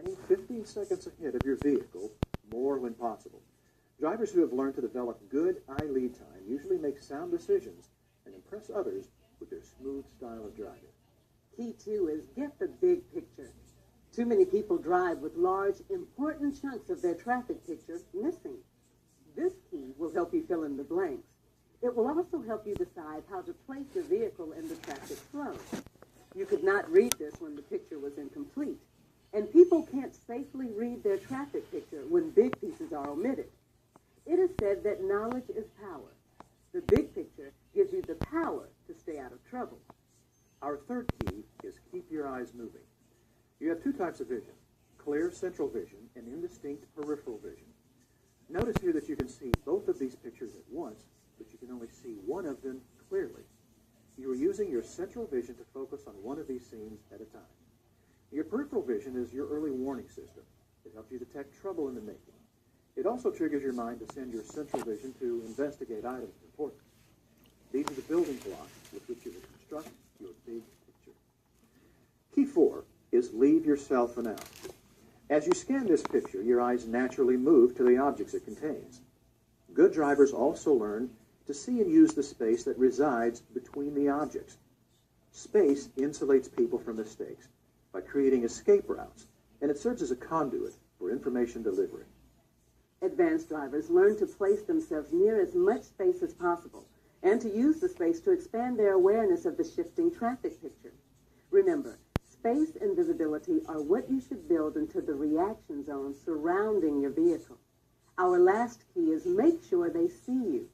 scanning 15 seconds ahead of your vehicle more when possible. Drivers who have learned to develop good eye lead time usually make sound decisions and impress others with their smooth style of driving. Key 2 is get the big picture. Too many people drive with large, important chunks of their traffic picture missing. This key will help you fill in the blanks. It will also help you decide how to place your vehicle in the traffic flow. You could not read this when the picture was incomplete, and people can't safely read their traffic picture when big pieces are omitted. It is said that knowledge is power. The big picture gives you the power to stay out of trouble. Our third key is keep your eyes moving. You have two types of vision, clear central vision and indistinct peripheral vision. Notice here that you can see both of these pictures at once, but you can only see one of them clearly. You are using your central vision to focus on one of these scenes at a time. Your peripheral vision is your early warning system. It helps you detect trouble in the making. It also triggers your mind to send your central vision to investigate items of importance. These are the building blocks with which you will construct your big picture. Key 4 is leave yourself an out. As you scan this picture, your eyes naturally move to the objects it contains. Good drivers also learn to see and use the space that resides between the objects. Space insulates people from mistakes by creating escape routes, and it serves as a conduit for information delivery. Advanced drivers learn to place themselves near as much space as possible and to use the space to expand their awareness of the shifting traffic picture. Remember, space and visibility are what you should build into the reaction zone surrounding your vehicle. Our last key is make sure they see you.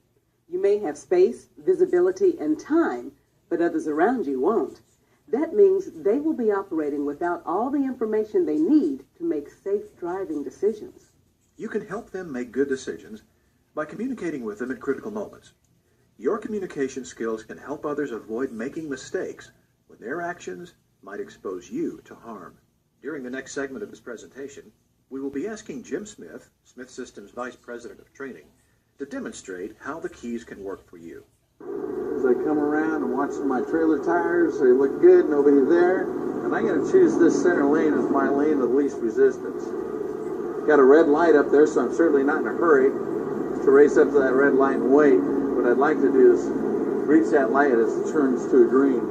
You may have space, visibility, and time, but others around you won't. That means they will be operating without all the information they need to make safe driving decisions. You can help them make good decisions by communicating with them at critical moments. Your communication skills can help others avoid making mistakes when their actions might expose you to harm. During the next segment of this presentation, we will be asking Jim Smith, Smith Systems Vice President of Training, to demonstrate how the keys can work for you. As I come around and watching my trailer tires, they look good, nobody there, and I'm going to choose this center lane as my lane of least resistance. Got a red light up there, so I'm certainly not in a hurry to race up to that red light and wait. What I'd like to do is reach that light as it turns to a green.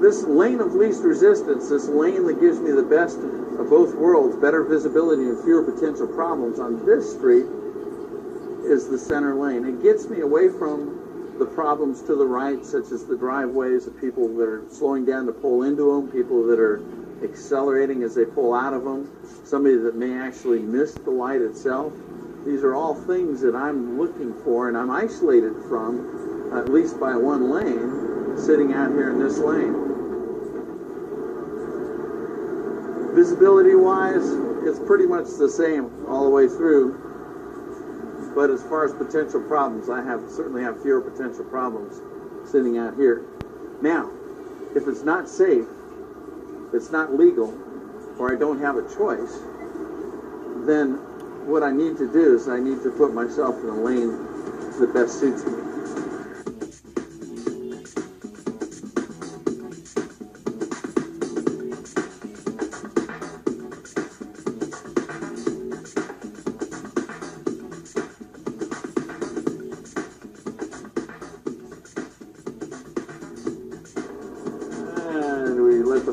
This lane of least resistance, this lane that gives me the best of both worlds, better visibility and fewer potential problems on this street, is the center lane. It gets me away from the problems to the right, such as the driveways of people that are slowing down to pull into them, people that are accelerating as they pull out of them, somebody that may actually miss the light itself. These are all things that I'm looking for, and I'm isolated from, at least by one lane, sitting out here in this lane. Visibility-wise, it's pretty much the same all the way through, but as far as potential problems, I certainly have fewer potential problems sitting out here. Now, if it's not safe, it's not legal, or I don't have a choice, then what I need to do is I need to put myself in a lane that best suits me.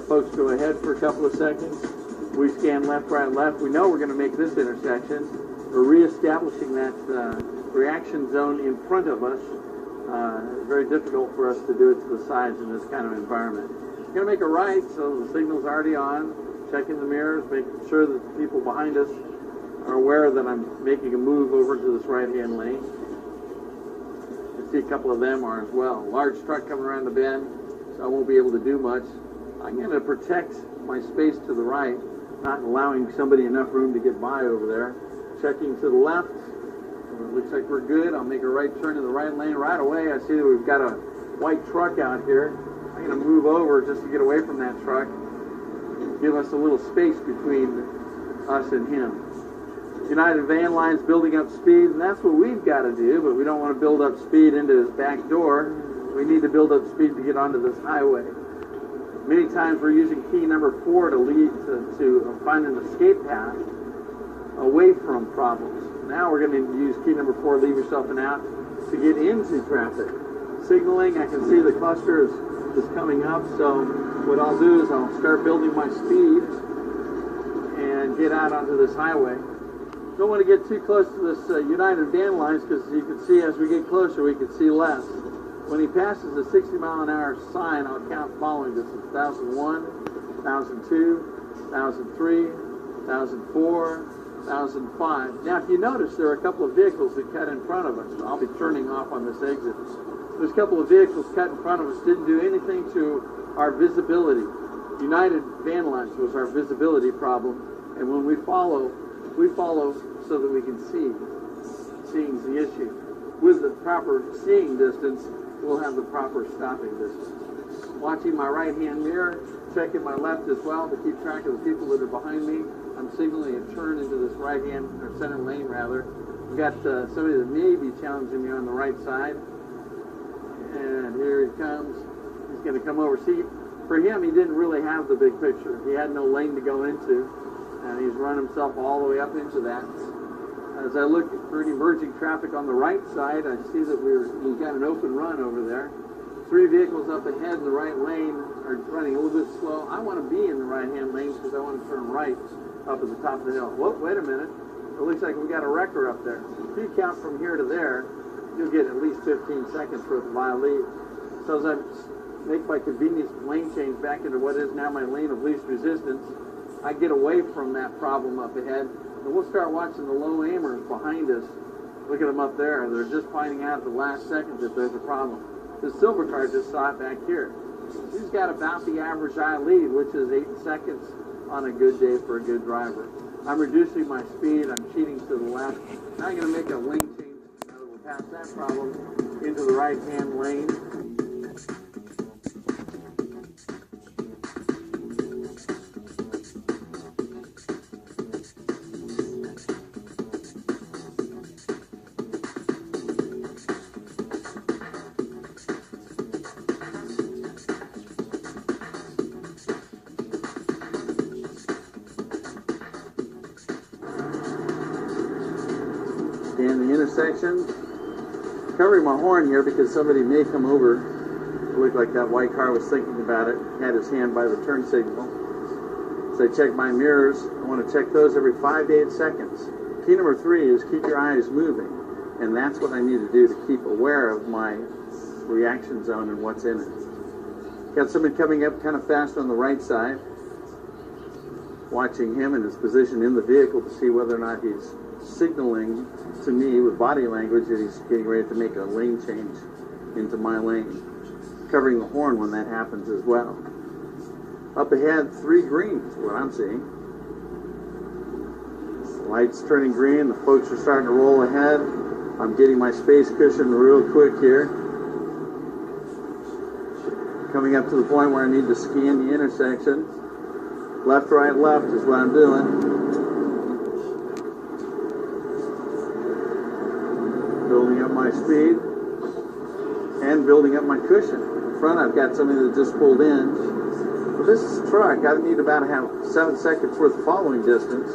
Folks go ahead for a couple of seconds. We scan left, right, left. We know we're going to make this intersection. We're reestablishing that reaction zone in front of us. Very difficult for us to do it to the sides in this kind of environment. We're going to make a right, so the signal's already on. Checking the mirrors, making sure that the people behind us are aware that I'm making a move over to this right-hand lane. You see a couple of them are as well. Large truck coming around the bend, so I won't be able to do much. I'm going to protect my space to the right, not allowing somebody enough room to get by over there. Checking to the left. It looks like we're good. I'll make a right turn in the right lane right away. I see that we've got a white truck out here. I'm going to move over just to get away from that truck. Give us a little space between us and him. United Van Line's building up speed, and that's what we've got to do, but we don't want to build up speed into his back door. We need to build up speed to get onto this highway. Many times we're using key number 4 to lead to find an escape path away from problems. Now we're going to use key number 4, leave yourself an out, to get into traffic. Signaling, I can see the cluster is coming up, so what I'll do is I'll start building my speed and get out onto this highway. Don't want to get too close to this United Van lines, because you can see as we get closer we can see less. When he passes the 60 mile an hour sign, I'll count following distance: 1001, 1002, 1003, 1004, 1005. Now, if you notice, there are a couple of vehicles that cut in front of us. I'll be turning off on this exit. There's a couple of vehicles cut in front of us, didn't do anything to our visibility. United Van Lines was our visibility problem, and when we follow so that we can see. Seeing's the issue. With the proper seeing distance, we'll have the proper stopping distance. Watching my right-hand mirror, checking my left as well to keep track of the people that are behind me. I'm signaling a turn into this right-hand, or center lane rather. We've got somebody that may be challenging me on the right side. And here he comes. He's going to come over. See, for him, he didn't really have the big picture. He had no lane to go into, and he's run himself all the way up into that. As I look for any emerging traffic on the right side, I see that we've got an open run over there. 3 vehicles up ahead in the right lane are running a little bit slow. I want to be in the right-hand lane because I want to turn right up at the top of the hill. Whoa, wait a minute. It looks like we got a wrecker up there. If you count from here to there, you'll get at least 15 seconds worth of my lead. So as I make my convenience lane change back into what is now my lane of least resistance, I get away from that problem up ahead, and we'll start watching the low aimers behind us. Look at them up there. They're just finding out at the last second that there's a problem. The silver car just saw it back here. She's got about the average eye lead, which is 8 seconds on a good day for a good driver. I'm reducing my speed. I'm cheating to the left. Now I'm going to make a lane change. Now that we're past that problem, into the right-hand lane. In the intersection, covering my horn here because somebody may come over. It looked like that white car was thinking about it, had his hand by the turn signal. So I check my mirrors. I want to check those every 5 to 8 seconds. Key number 3 is keep your eyes moving, and that's what I need to do to keep aware of my reaction zone and what's in it. Got somebody coming up kind of fast on the right side. Watching him and his position in the vehicle to see whether or not he's signaling to me with body language that he's getting ready to make a lane change into my lane. Covering the horn when that happens as well. Up ahead, 3 greens is what I'm seeing. Lights turning green, the folks are starting to roll ahead. I'm getting my space cushion real quick here. Coming up to the point where I need to scan the intersection. Left, right, left is what I'm doing. Building up my speed and building up my cushion. In front, I've got somebody that just pulled in. But this truck, I need about to have 7 seconds worth of following distance.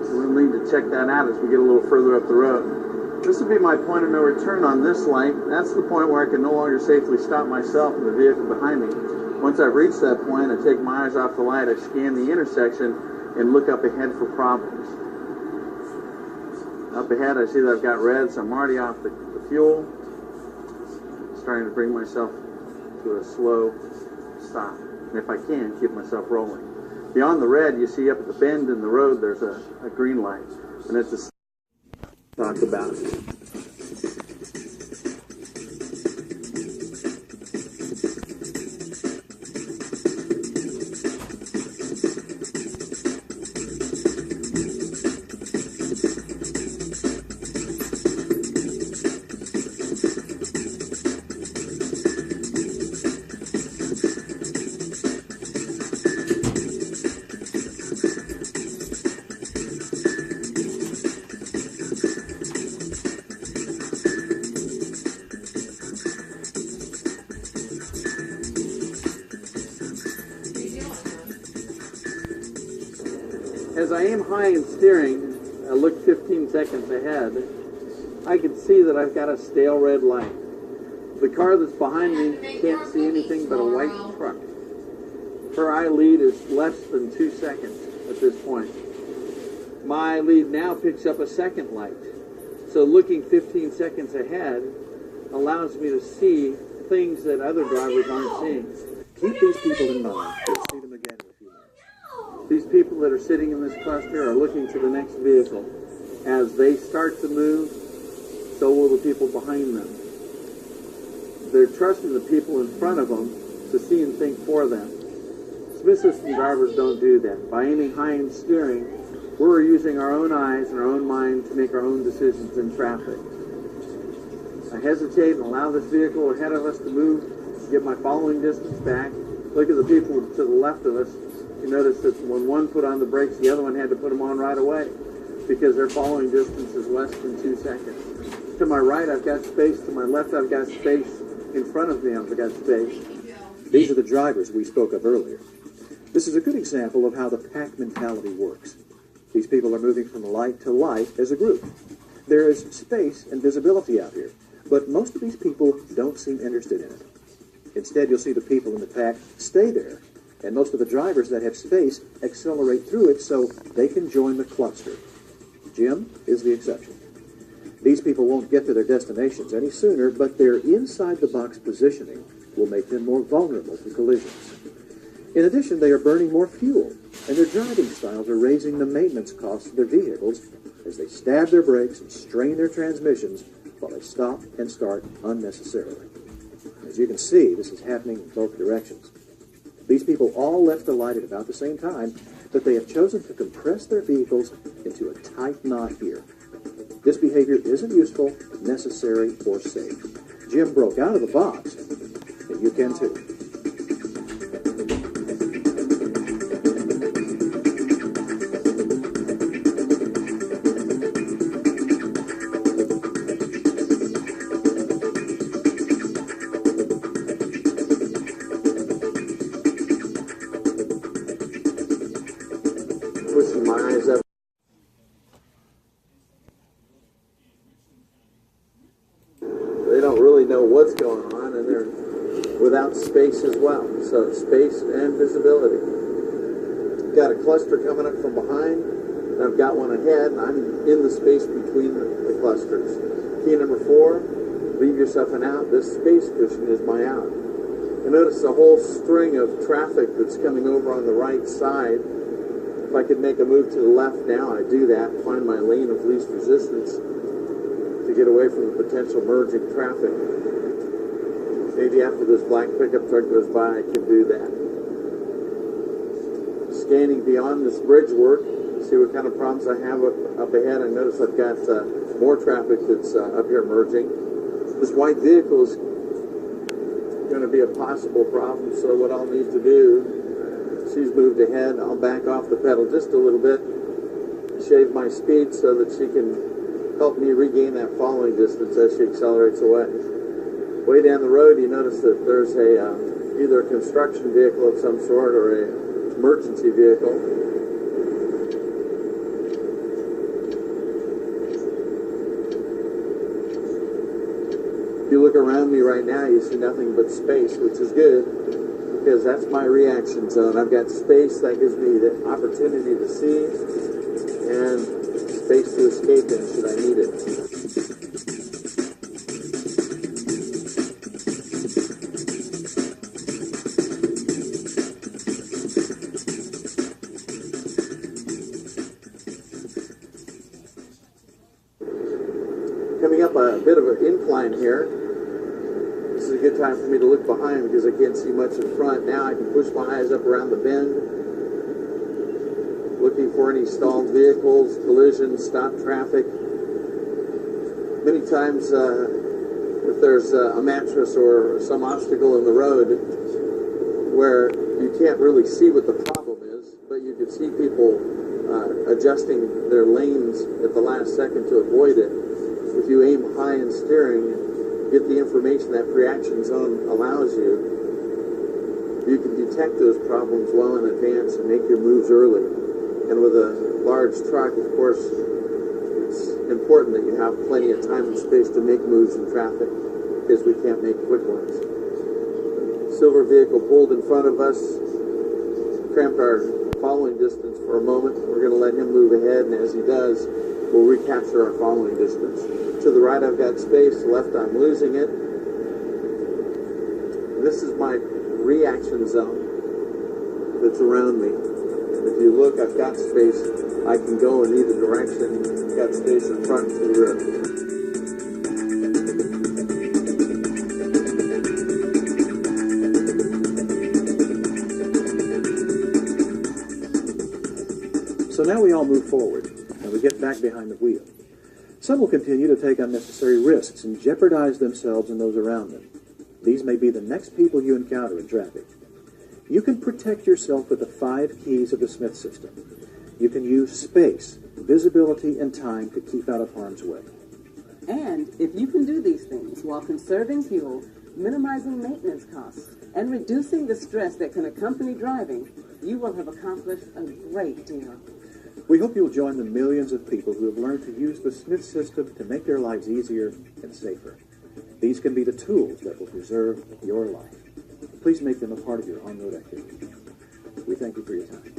So we'll need to check that out as we get a little further up the road. This will be my point of no return on this light. That's the point where I can no longer safely stop myself and the vehicle behind me. Once I've reached that point, I take my eyes off the light, I scan the intersection, and look up ahead for problems. Up ahead, I see that I've got red, so I'm already off the fuel. Starting to bring myself to a slow stop. And if I can, keep myself rolling. Beyond the red, you see up at the bend in the road, there's a green light. And it's a talk about it. As I aim high in steering, I look 15 seconds ahead, I can see that I've got a stale red light. The car that's behind me can't see anything but a white truck. Her eye lead is less than 2 seconds at this point. My lead now picks up a second light. So looking 15 seconds ahead allows me to see things that other drivers aren't seeing. Keep these people in mind. We'll see them again in a few minutes. These people that are sitting in this cluster are looking to the next vehicle. As they start to move, so will the people behind them. They're trusting the people in front of them to see and think for them. Smith System drivers don't do that. By aiming high in steering, we're using our own eyes and our own mind to make our own decisions in traffic. I hesitate and allow this vehicle ahead of us to move, get my following distance back. Look at the people to the left of us. You notice that when one put on the brakes, the other one had to put them on right away because their following distance is less than 2 seconds. To my right, I've got space. To my left, I've got space. In front of me, I've got space. These are the drivers we spoke of earlier. This is a good example of how the pack mentality works. These people are moving from light to light as a group. There is space and visibility out here, but most of these people don't seem interested in it. Instead, you'll see the people in the pack stay there, and most of the drivers that have space accelerate through it so they can join the cluster. Jim is the exception. These people won't get to their destinations any sooner, but their inside-the-box positioning will make them more vulnerable to collisions. In addition, they are burning more fuel, and their driving styles are raising the maintenance costs of their vehicles as they stab their brakes and strain their transmissions while they stop and start unnecessarily. As you can see, this is happening in both directions. These people all left the light at about the same time, but they have chosen to compress their vehicles into a tight knot here. This behavior isn't useful, necessary, or safe. Jim broke out of the box, and you can too. Pushing my eyes up. They don't really know what's going on, and they're without space as well. So space and visibility. Got a cluster coming up from behind, and I've got one ahead, and I'm in the space between the clusters. Key number 4, leave yourself an out. This space cushion is my out. And notice the whole string of traffic that's coming over on the right side. If I could make a move to the left now, I do that, find my lane of least resistance to get away from the potential merging traffic. Maybe after this black pickup truck goes by, I can do that. Scanning beyond this bridge work, see what kind of problems I have up ahead. I notice I've got more traffic that's up here merging. This white vehicle is going to be a possible problem, so what I'll need to do, she's moved ahead, I'll back off the pedal just a little bit, shave my speed so that she can help me regain that following distance as she accelerates away. Way down the road, you notice that there's either a construction vehicle of some sort or an emergency vehicle. If you look around me right now, you see nothing but space, which is good, because that's my reaction zone. I've got space that gives me the opportunity to see and space to escape in should I need it. Coming up a bit of an incline here. This is a good time for me to look behind because I can't see much in front. Now I can push my eyes up around the bend, looking for any stalled vehicles, collisions, stopped traffic. Many times if there's a mattress or some obstacle in the road where you can't really see what the problem is, but you can see people adjusting their lanes at the last second to avoid it. If you aim high in steering, get the information that pre-action zone allows you, you can detect those problems well in advance and make your moves early. And with a large truck, of course, it's important that you have plenty of time and space to make moves in traffic, because we can't make quick ones. Silver vehicle pulled in front of us, cramped our following distance for a moment. We're going to let him move ahead, and as he does, we'll recapture our following distance. To the right, I've got space. To the left, I'm losing it. This is my reaction zone that's around me. If you look, I've got space. I can go in either direction. I've got space in front and to the rear. So now we all move forward, and we get back behind the wheel. Some will continue to take unnecessary risks and jeopardize themselves and those around them. These may be the next people you encounter in traffic. You can protect yourself with the 5 keys of the Smith system. You can use space, visibility, and time to keep out of harm's way. And if you can do these things while conserving fuel, minimizing maintenance costs, and reducing the stress that can accompany driving, you will have accomplished a great deal. We hope you'll join the millions of people who have learned to use the Smith system to make their lives easier and safer. These can be the tools that will preserve your life. Please make them a part of your on-road activity. We thank you for your time.